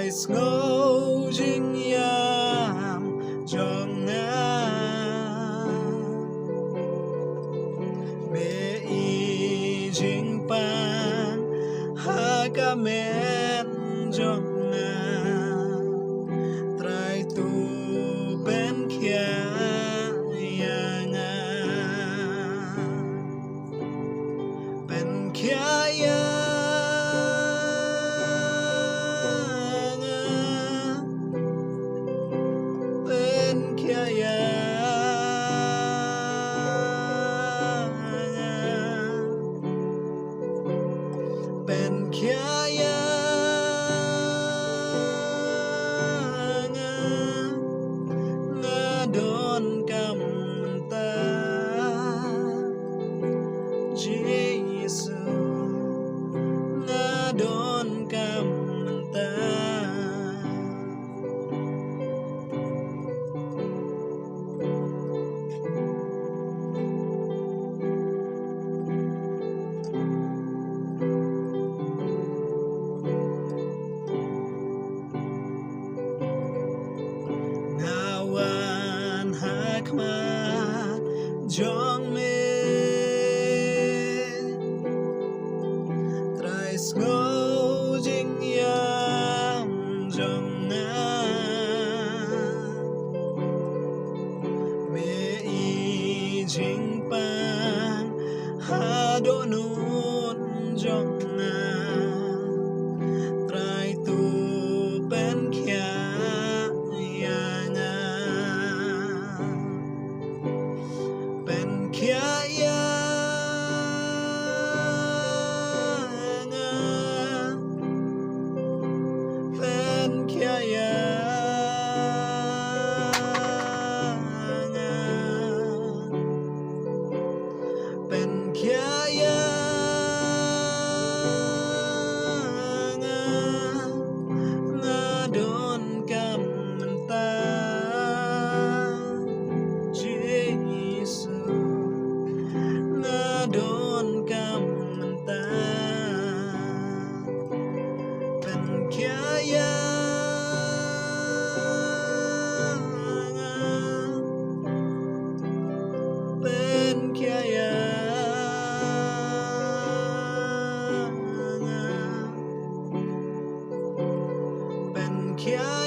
Trais ngô dinh yam trong nga me i jing pan ha ka men trong nga trai tu ben kia ya nga ben kia ya Ben kaya nga don kamta Jesus nga don kamta hakmat jong me trais ngô dinh yam jong nga me i jing pan ha do nun jong nga trai tu ben kia kaya nga pen kaya nga pen kaya nga don kamta Jesus don kamta pen kaya pen kaya pen kaya